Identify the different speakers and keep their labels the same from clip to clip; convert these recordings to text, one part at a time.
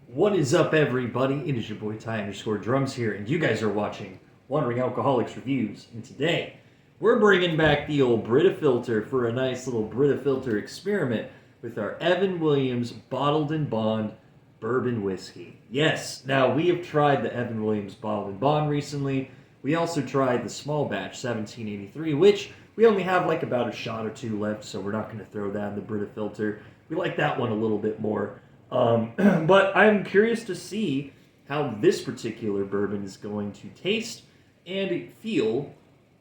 Speaker 1: What is up, everybody? It is your boy Ty_Drums here, and you guys are watching Wandering Alcoholics Reviews. And today, we're bringing back the old Brita filter for a nice little Brita filter experiment with our Evan Williams Bottled in Bond Bourbon Whiskey. Yes, now we have tried the Evan Williams Bottled in Bond recently. We also tried the small batch 1783, which we only have like about a shot or two left, so we're not going to throw that in the Brita filter. We like that one a little bit more. But I'm curious to see how this particular bourbon is going to taste and feel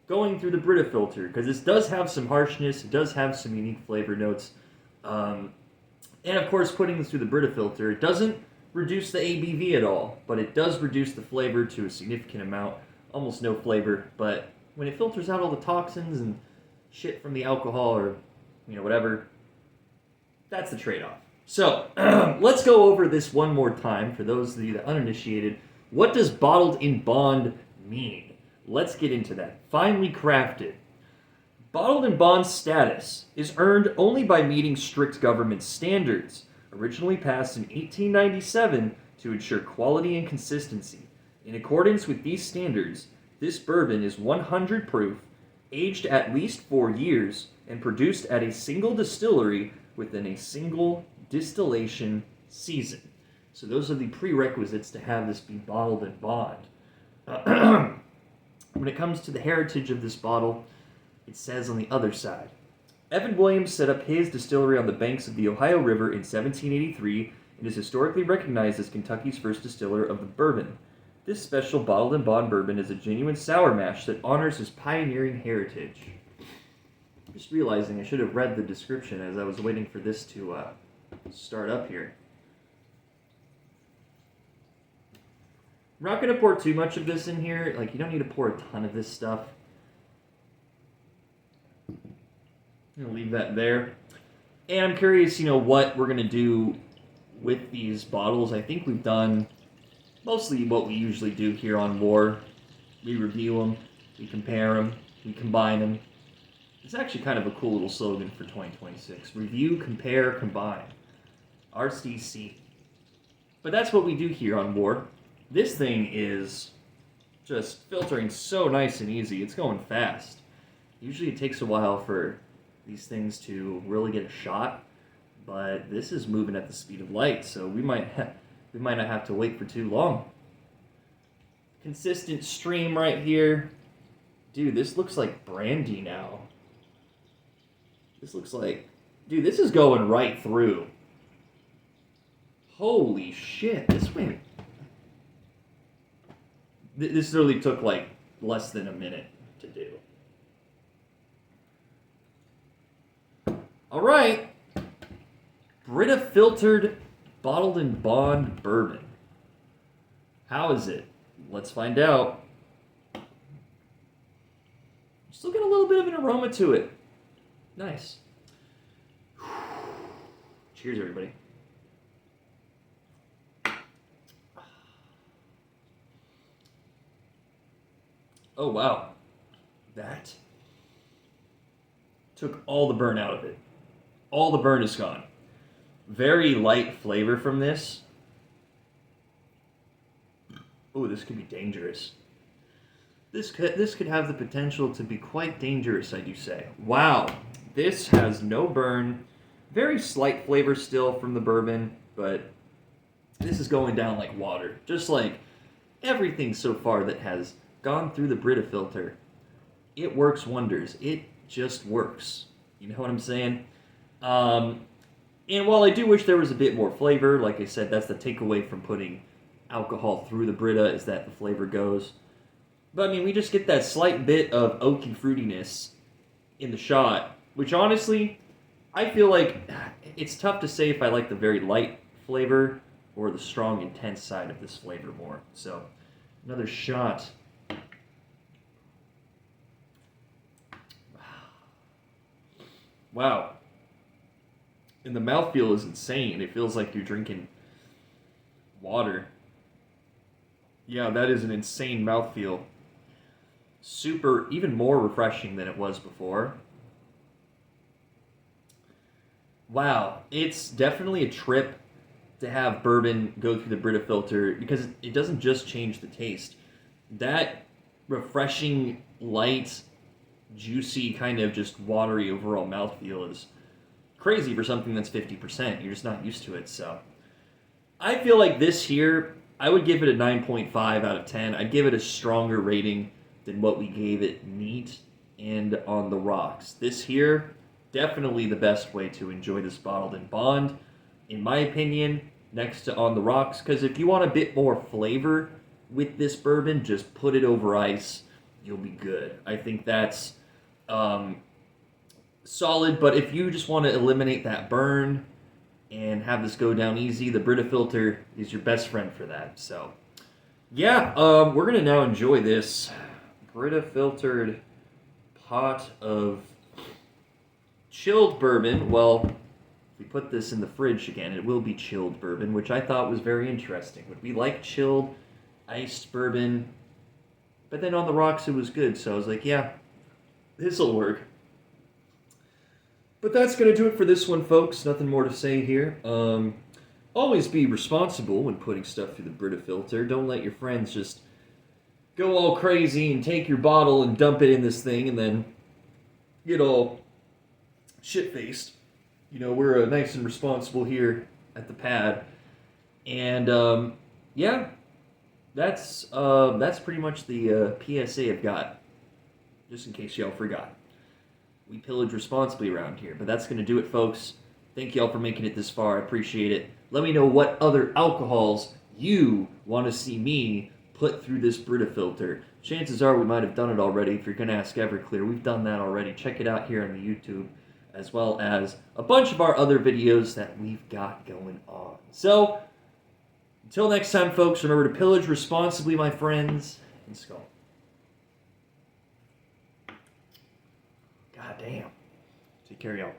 Speaker 1: going through the Brita filter, because this does have some harshness, it does have some unique flavor notes, and of course putting this through the Brita filter, it doesn't reduce the ABV at all, but it does reduce the flavor to a significant amount, almost no flavor, but when it filters out all the toxins and shit from the alcohol or, whatever, that's the trade-off. So, let's go over this one more time for those of you that are uninitiated. What does bottled in bond mean? Let's get into that. Finely crafted. Bottled in bond status is earned only by meeting strict government standards, originally passed in 1897 to ensure quality and consistency. In accordance with these standards, this bourbon is 100 proof, aged at least 4 years, and produced at a single distillery within a single distillation season. So those are the prerequisites to have this be bottled in bond. When it comes to the heritage of this bottle, it says on the other side, Evan Williams set up his distillery on the banks of the Ohio River in 1783 and is historically recognized as Kentucky's first distiller of the bourbon. This special bottled in bond bourbon is a genuine sour mash that honors his pioneering heritage. Just realizing I should have read the description as I was waiting for this to start up here. I'm not going to pour too much of this in here. Like, you don't need to pour a ton of this stuff. I'm going to leave that there. And I'm curious, what we're going to do with these bottles. I think we've done mostly what we usually do here on War. We review them, we compare them, we combine them. It's actually kind of a cool little slogan for 2026. Review, compare, combine. RCC. But that's what we do here on War. This thing is just filtering so nice and easy. It's going fast. Usually it takes a while for these things to really get a shot, but this is moving at the speed of light, so we might not have to wait for too long. Consistent stream right here. Dude, this looks like brandy now. This looks like... Dude, this is going right through. Holy shit, this went... This literally took like less than a minute to do. Alright. Brita filtered, bottled in bond bourbon. How is it? Let's find out. Still get a little bit of an aroma to it. Nice. Cheers, everybody. Oh, wow. That took all the burn out of it. All the burn is gone. Very light flavor from this. Oh, this could be dangerous. This could have the potential to be quite dangerous, I do say. Wow. This has no burn. Very slight flavor still from the bourbon, but this is going down like water. Just like everything so far that has gone through the Brita filter. It works wonders. It just works. You know what I'm saying? And while I do wish there was a bit more flavor, like I said, that's the takeaway from putting alcohol through the Brita, is that the flavor goes. But I mean, we just get that slight bit of oaky fruitiness in the shot, which honestly, I feel like it's tough to say if I like the very light flavor or the strong, intense side of this flavor more. So, another shot. Wow. And the mouthfeel is insane. It feels like you're drinking water. Yeah, that is an insane mouthfeel. Super, even more refreshing than it was before. Wow, it's definitely a trip to have bourbon go through the Brita filter because it doesn't just change the taste. That refreshing, light, juicy, kind of just watery overall mouthfeel is crazy for something that's 50%. You're just not used to it. So I feel like this here, I would give it a 9.5 out of 10. I'd give it a stronger rating than what we gave it neat and on the rocks. This here, definitely the best way to enjoy this bottled in bond, in my opinion, next to on the rocks. Because if you want a bit more flavor with this bourbon, just put it over ice. You'll be good. I think that's solid. But if you just want to eliminate that burn and have this go down easy, the Brita filter is your best friend for that. So, yeah, we're going to now enjoy this Brita filtered pot of chilled bourbon. Well, if we put this in the fridge again, it will be chilled bourbon, which I thought was very interesting. Would we like chilled, iced bourbon? But then on the rocks, it was good. So I was like, yeah, this will work. But that's going to do it for this one, folks. Nothing more to say here. Always be responsible when putting stuff through the Brita filter. Don't let your friends just go all crazy and take your bottle and dump it in this thing and then get all shit-faced. You know, we're nice and responsible here at the pad. And, yeah, that's pretty much the PSA I've got, just in case y'all forgot. We pillage responsibly around here. But that's going to do it, folks. Thank y'all for making it this far. I appreciate it. Let me know what other alcohols you want to see me put through this Brita filter. Chances are we might have done it already. If you're going to ask Everclear, we've done that already. Check it out here on the YouTube, as well as a bunch of our other videos that we've got going on. So, until next time, folks, remember to pillage responsibly, my friends, and skull. God damn. Take care, y'all.